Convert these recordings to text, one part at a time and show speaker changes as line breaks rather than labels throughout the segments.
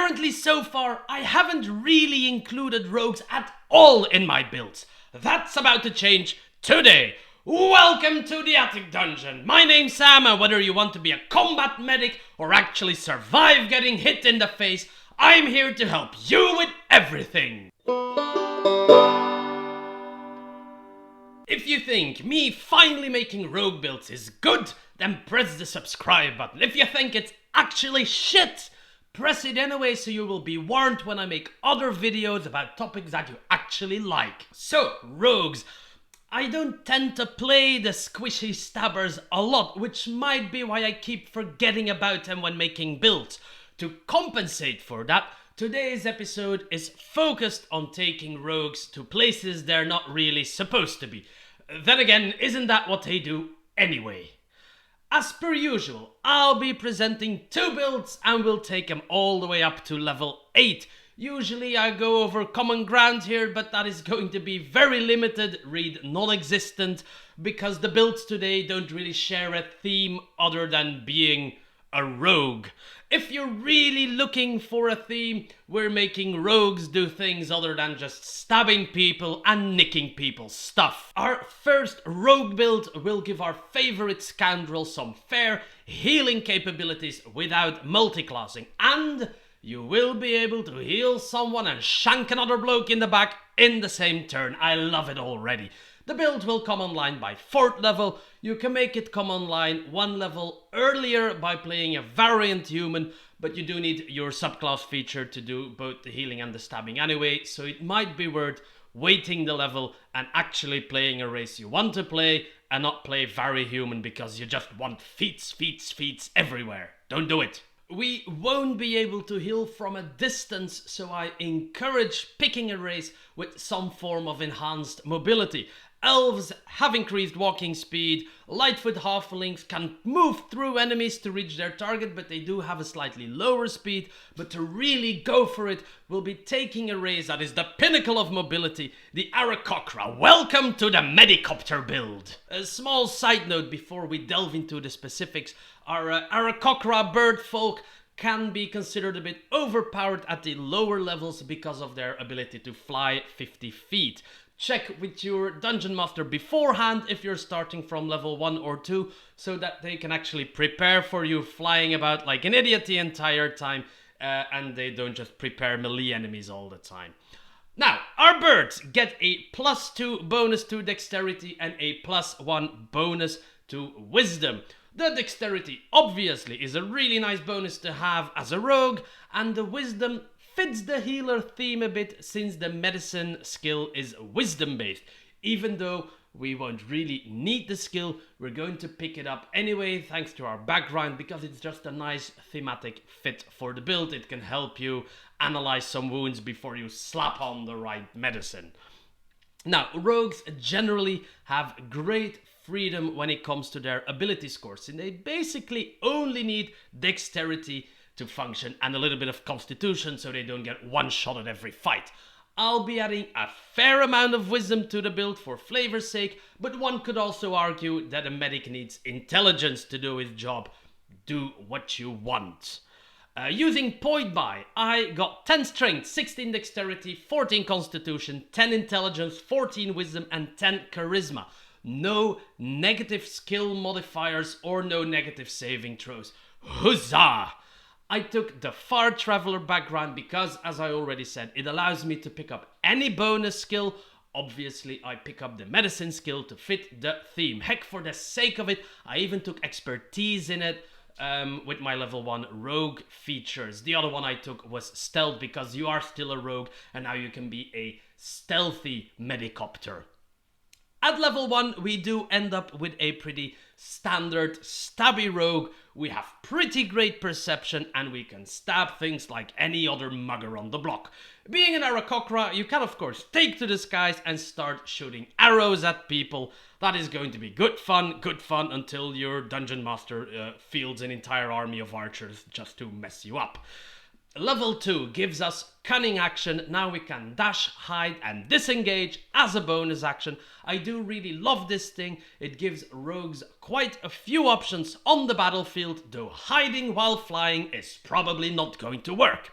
Apparently so far, I haven't really included rogues at all in my builds. That's about to change today. Welcome to the Attic Dungeon. My name's Sam, and whether you want to be a combat medic or actually survive getting hit in the face, I'm here to help you with everything. If you think me finally making rogue builds is good, then press the subscribe button. If you think it's actually shit, press it anyway so you will be warned when I make other videos about topics that you actually like. So, rogues. I don't tend to play the squishy stabbers a lot, which might be why I keep forgetting about them when making builds. To compensate for that, today's episode is focused on taking rogues to places they're not really supposed to be. Then again, isn't that what they do anyway? As per usual, I'll be presenting two builds and we'll take them all the way up to level 8. Usually I go over common ground here, but that is going to be very limited, read non-existent, because the builds today don't really share a theme other than being a rogue. If you're really looking for a theme, we're making rogues do things other than just stabbing people and nicking people's stuff. Our first rogue build will give our favorite scoundrel some fair healing capabilities without multiclassing, and you will be able to heal someone and shank another bloke in the back in the same turn. I love it already. The build will come online by 4th level. You can make it come online 1 level earlier by playing a variant human, but you do need your subclass feature to do both the healing and the stabbing anyway, so it might be worth waiting the level and actually playing a race you want to play and not play very human because you just want feats everywhere. Don't do it. We won't be able to heal from a distance, so I encourage picking a race with some form of enhanced mobility. Elves have increased walking speed, Lightfoot halflings can move through enemies to reach their target, but they do have a slightly lower speed. But to really go for it, we'll be taking a race that is the pinnacle of mobility, the Aarakocra. Welcome to the Medicopter build. A small side note before we delve into the specifics, our Aarakocra bird folk can be considered a bit overpowered at the lower levels because of their ability to fly 50 feet. Check with your dungeon master beforehand if you're starting from level 1 or 2 so that they can actually prepare for you flying about like an idiot the entire time and they don't just prepare melee enemies all the time. Now, our birds get a +2 bonus to dexterity and a +1 bonus to wisdom. The dexterity obviously is a really nice bonus to have as a rogue, and the wisdom fits the healer theme a bit since the medicine skill is wisdom based. Even though we won't really need the skill, we're going to pick it up anyway thanks to our background because it's just a nice thematic fit for the build. It can help you analyze some wounds before you slap on the right medicine. Now, rogues generally have great freedom when it comes to their ability scores, and they basically only need dexterity to function and a little bit of constitution so they don't get one shot at every fight. I'll be adding a fair amount of wisdom to the build for flavor's sake, but one could also argue that a medic needs intelligence to do his job. Do what you want. Using point buy, I got 10 strength, 16 dexterity, 14 constitution, 10 intelligence, 14 wisdom and 10 charisma. No negative skill modifiers or no negative saving throws. Huzzah! I took the Far Traveler background because, as I already said, it allows me to pick up any bonus skill. Obviously, I pick up the medicine skill to fit the theme. Heck, for the sake of it, I even took expertise in it with my level 1 rogue features. The other one I took was stealth because you are still a rogue and now you can be a stealthy Medicopter. At level 1, we do end up with a pretty standard stabby rogue. We have pretty great perception and we can stab things like any other mugger on the block. Being an Aarakocra, you can of course take to the skies and start shooting arrows at people. That is going to be good fun until your dungeon master fields an entire army of archers just to mess you up. Level 2 gives us cunning action. Now we can dash, hide and disengage as a bonus action. I do really love this thing. It gives rogues quite a few options on the battlefield, though hiding while flying is probably not going to work.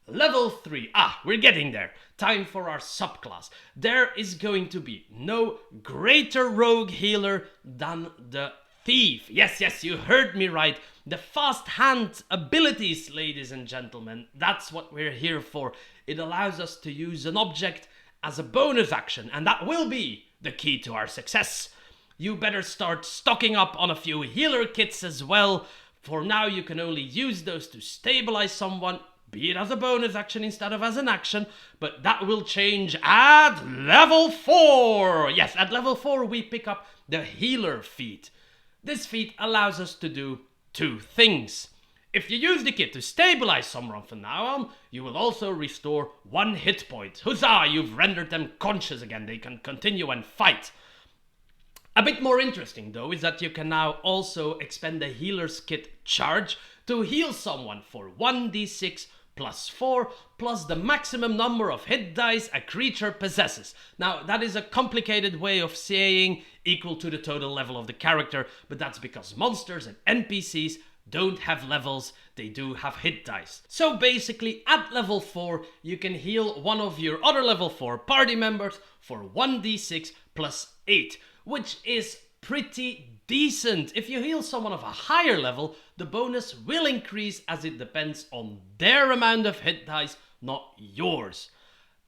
Level 3. We're getting there. Time for our subclass. There is going to be no greater rogue healer than the thief. Yes, you heard me right. The fast hand abilities, ladies and gentlemen. That's what we're here for. It allows us to use an object as a bonus action, and that will be the key to our success. You better start stocking up on a few healer kits as well. For now, you can only use those to stabilize someone, be it as a bonus action instead of as an action, but that will change at level 4. Yes, at level 4 we pick up the healer feat. This feat allows us to do 2 things. If you use the kit to stabilize someone from now on, you will also restore 1 hit point. Huzzah, you've rendered them conscious again, they can continue and fight. A bit more interesting though is that you can now also expend the healer's kit charge to heal someone for 1d6 plus 4 plus the maximum number of hit dice a creature possesses. Now that is a complicated way of saying equal to the total level of the character, but that's because monsters and NPCs don't have levels, they do have hit dice. So basically at level 4 you can heal one of your other level 4 party members for 1d6 plus 8, which is pretty decent. If you heal someone of a higher level, the bonus will increase as it depends on their amount of hit dice, not yours.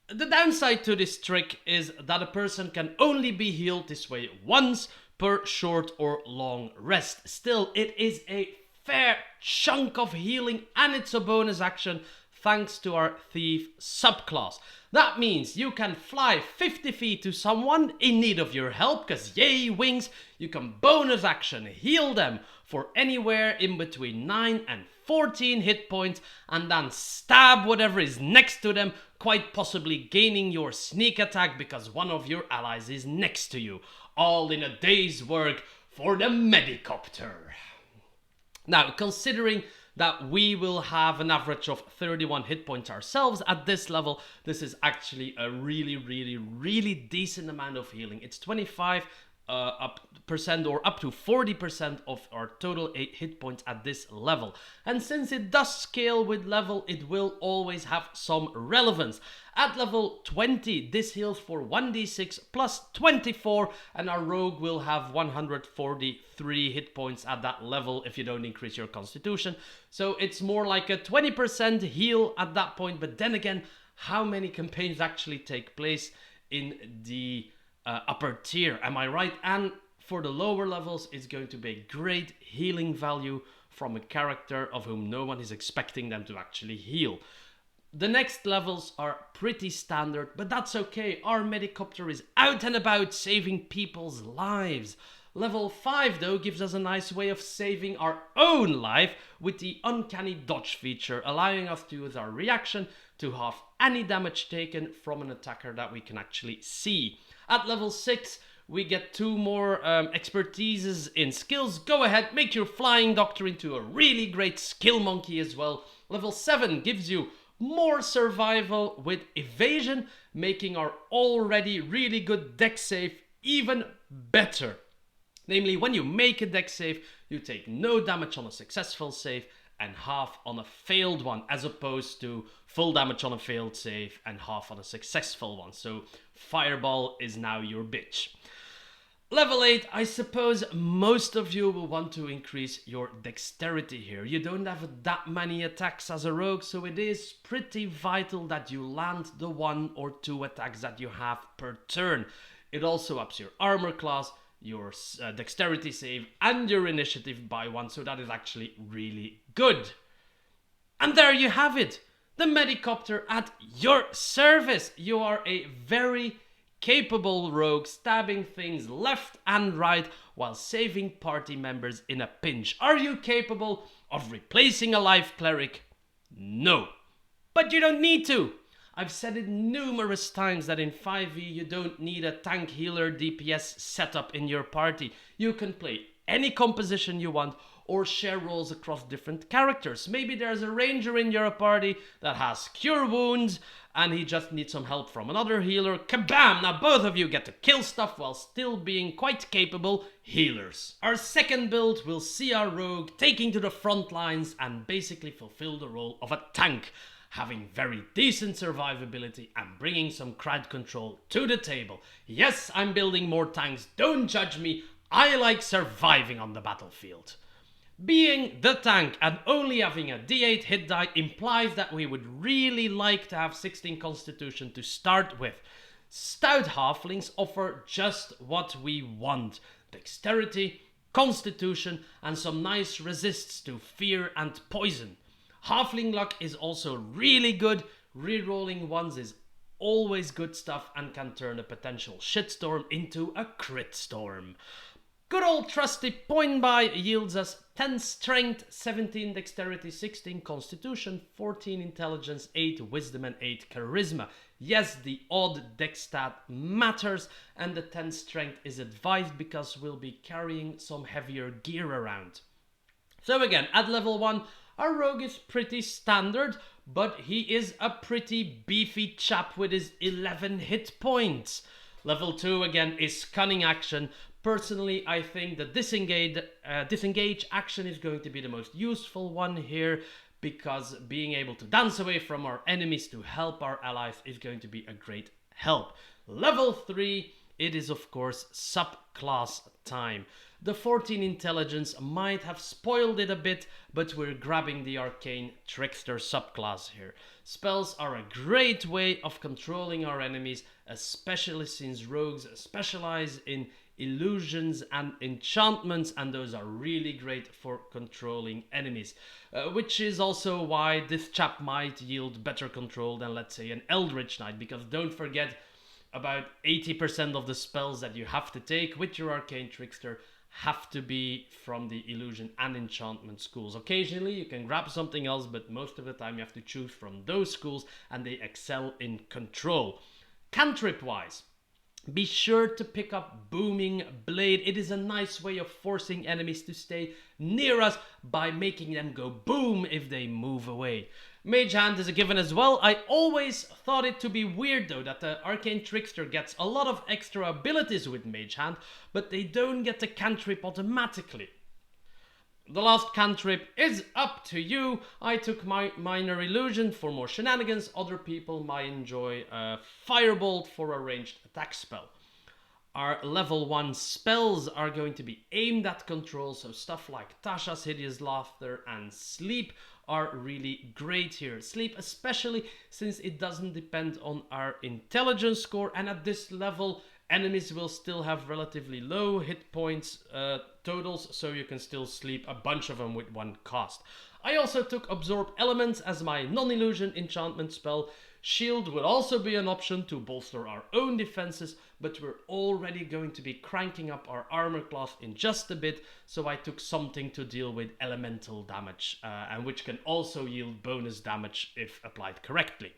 The downside to this trick is that a person can only be healed this way once per short or long rest. Still, it is a fair chunk of healing and it's a bonus action thanks to our thief subclass. That means you can fly 50 feet to someone in need of your help, because yay wings, you can bonus action heal them for anywhere in between 9 and 14 hit points and then stab whatever is next to them, quite possibly gaining your sneak attack because one of your allies is next to you. All in a day's work for the Medicopter. Now, considering that we will have an average of 31 hit points ourselves at this level, this is actually a really decent amount of healing. It's 25% or up to 40% of our total 8 hit points at this level. And since it does scale with level, it will always have some relevance. At level 20, this heals for 1d6 plus 24, and our rogue will have 143 hit points at that level if you don't increase your constitution. So it's more like a 20% heal at that point, but then again, how many campaigns actually take place in the upper tier, am I right? And for the lower levels, it's going to be a great healing value from a character of whom no one is expecting them to actually heal. The next levels are pretty standard, but that's okay. Our Medicopter is out and about saving people's lives. Level 5 though gives us a nice way of saving our own life with the uncanny dodge feature, allowing us to use our reaction to halve any damage taken from an attacker that we can actually see. At level 6, we get 2 more expertises in skills. Go ahead, make your flying doctor into a really great skill monkey as well. Level 7 gives you more survival with evasion, making our already really good dex save even better. Namely, when you make a dex save, you take no damage on a successful save and half on a failed one, as opposed to full damage on a failed save and half on a successful one. So Fireball is now your bitch. Level 8, I suppose most of you will want to increase your dexterity here. You don't have that many attacks as a rogue, so it is pretty vital that you land the 1 or 2 attacks that you have per turn. It also ups your armor class, your dexterity save, and your initiative by 1, so that is actually really good. And there you have it, the Medicopter at your service. You are a very capable rogue, stabbing things left and right while saving party members in a pinch. Are you capable of replacing a life cleric? No. But you don't need to. I've said it numerous times that in 5e you don't need a tank healer DPS setup in your party. You can play any composition you want or share roles across different characters. Maybe there's a ranger in your party that has cure wounds and he just needs some help from another healer. Kabam! Now both of you get to kill stuff while still being quite capable healers. Our second build will see our rogue taking to the front lines and basically fulfill the role of a tank. having very decent survivability and bringing some crowd control to the table. Yes, I'm building more tanks, don't judge me, I like surviving on the battlefield. Being the tank and only having a D8 hit die implies that we would really like to have 16 constitution to start with. Stout halflings offer just what we want: dexterity, constitution, and some nice resists to fear and poison. Halfling luck is also really good. Rerolling ones is always good stuff and can turn a potential shitstorm into a crit storm. Good old trusty point buy yields us 10 strength, 17 dexterity, 16 constitution, 14 intelligence, 8 wisdom and 8 charisma. Yes, the odd dex stat matters, and the 10 strength is advised because we'll be carrying some heavier gear around. So again, at level 1, our rogue is pretty standard, but he is a pretty beefy chap with his 11 hit points. Level 2 again is cunning action. Personally, I think the disengage action is going to be the most useful one here, because being able to dance away from our enemies to help our allies is going to be a great help. Level 3, it is of course subclass time. The 14 intelligence might have spoiled it a bit, but we're grabbing the arcane trickster subclass here. Spells are a great way of controlling our enemies, especially since rogues specialize in illusions and enchantments, and those are really great for controlling enemies, which is also why this chap might yield better control than, let's say, an Eldritch Knight, because don't forget, about 80% of the spells that you have to take with your arcane trickster have to be from the illusion and enchantment schools. Occasionally you can grab something else, but most of the time you have to choose from those schools, and they excel in control. Cantrip wise, be sure to pick up Booming Blade. It is a nice way of forcing enemies to stay near us by making them go boom if they move away. Mage Hand is a given as well. I always thought it to be weird though that the Arcane Trickster gets a lot of extra abilities with Mage Hand, but they don't get the cantrip automatically. The last cantrip is up to you. I took my Minor Illusion for more shenanigans. Other people might enjoy Firebolt for a ranged attack spell. Our level 1 spells are going to be aimed at control, so stuff like Tasha's Hideous Laughter and Sleep are really great here. Sleep especially since it doesn't depend on our intelligence score, and at this level enemies will still have relatively low hit points totals, so you can still sleep a bunch of them with one cast. I also took Absorb Elements as my non-illusion enchantment spell. Shield will also be an option to bolster our own defenses, but we're already going to be cranking up our armor class in just a bit, so I took something to deal with elemental damage, and which can also yield bonus damage if applied correctly.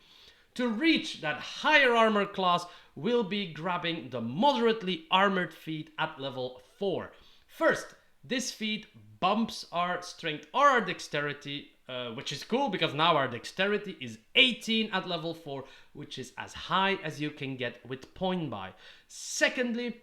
To reach that higher armor class, we'll be grabbing the moderately armored feat at level 4. First, this feat bumps our strength or our dexterity, which is cool because now our dexterity is 18 at level 4, which is as high as you can get with point buy. Secondly,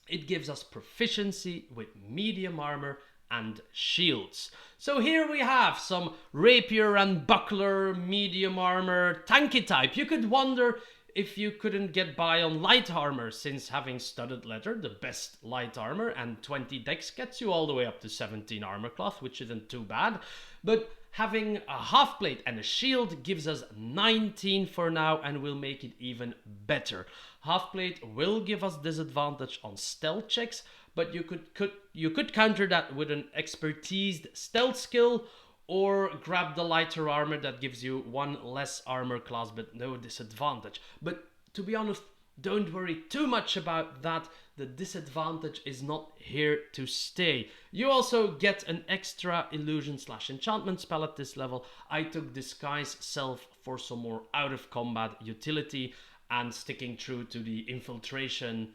it gives us proficiency with medium armor and shields. So here we have some rapier and buckler, medium armor, tanky type. You could wonder if you couldn't get by on light armor, since having studded leather, the best light armor, and 20 dex gets you all the way up to 17 armor class, which isn't too bad. But having a half plate and a shield gives us 19 for now, and will make it even better. Half plate will give us disadvantage on stealth checks, but you could counter that with an expertised stealth skill, or grab the lighter armor that gives you one less armor class but no disadvantage. But to be honest, don't worry too much about that. The disadvantage is not here to stay. You also get an extra illusion / enchantment spell at this level. I took Disguise Self for some more out of combat utility, and sticking true to the infiltration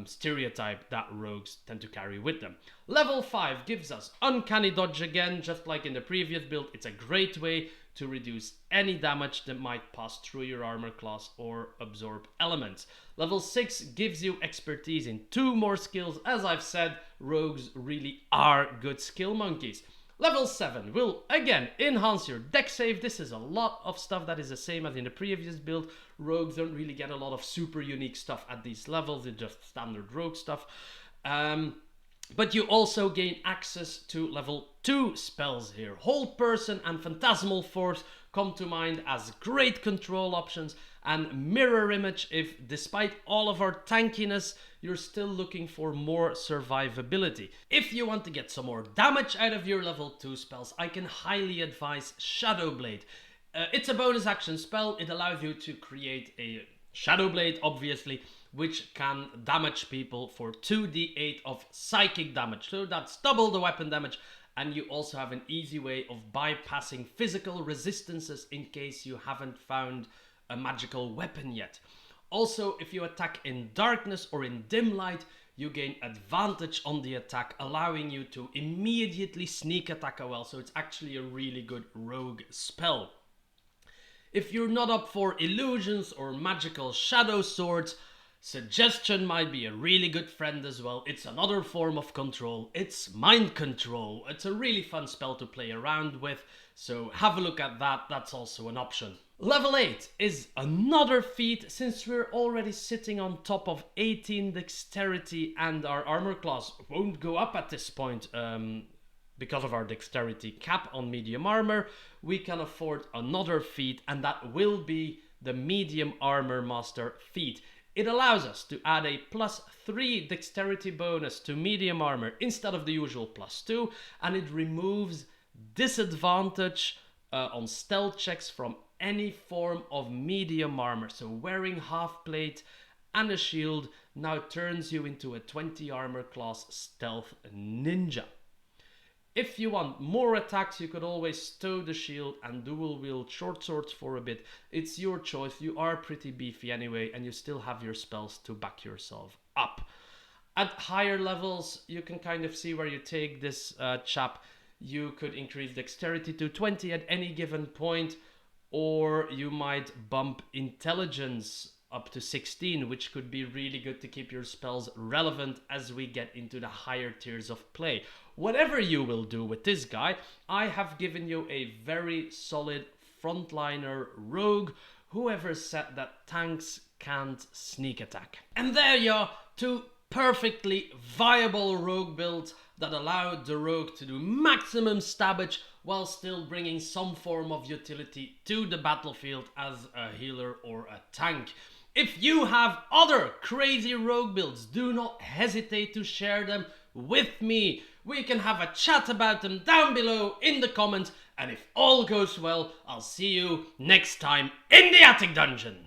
stereotype that rogues tend to carry with them. Level 5 gives us Uncanny Dodge again, just like in the previous build. It's a great way to reduce any damage that might pass through your armor class or absorb elements. Level 6 gives you expertise in 2 more skills. As I've said, rogues really are good skill monkeys. Level 7 will again enhance your deck save. This is a lot of stuff that is the same as in the previous build. Rogues don't really get a lot of super unique stuff at these levels, it's just standard rogue stuff. But you also gain access to level 2 spells here. Hold Person and Phantasmal Force come to mind as great control options, and Mirror Image if, despite all of our tankiness, you're still looking for more survivability. If you want to get some more damage out of your level 2 spells, I can highly advise Shadow Blade. It's a bonus action spell. It allows you to create a Shadow Blade, obviously, which can damage people for 2d8 of psychic damage. So that's double the weapon damage, and you also have an easy way of bypassing physical resistances in case you haven't found a magical weapon yet. Also, if you attack in darkness or in dim light, you gain advantage on the attack, allowing you to immediately sneak attack as well. So it's actually a really good rogue spell. If you're not up for illusions or magical shadow swords, Suggestion might be a really good friend as well. It's another form of control. It's mind control. It's a really fun spell to play around with, so have a look at that. That's also an option. Level 8 is another feat, since we're already sitting on top of 18 dexterity and our armor class won't go up at this point because of our dexterity cap on medium armor. We can afford another feat, and that will be the medium armor master feat. It allows us to add a +3 dexterity bonus to medium armor instead of the usual +2, and it removes disadvantage on stealth checks from any form of medium armor. So wearing half plate and a shield now turns you into a 20 armor class stealth ninja. If you want more attacks, you could always stow the shield and dual wield short swords for a bit. It's your choice. You are pretty beefy anyway, and you still have your spells to back yourself up. At higher levels, you can kind of see where you take this chap. You could increase dexterity to 20 at any given point, or you might bump intelligence up to 16, which could be really good to keep your spells relevant as we get into the higher tiers of play. Whatever you will do with this guy, I have given you a very solid frontliner rogue, whoever said that tanks can't sneak attack. And there you are, two perfectly viable rogue builds that allow the rogue to do maximum stabbage while still bringing some form of utility to the battlefield as a healer or a tank. If you have other crazy rogue builds, do not hesitate to share them with me. We can have a chat about them down below in the comments, and if all goes well, I'll see you next time in the Attic Dungeon.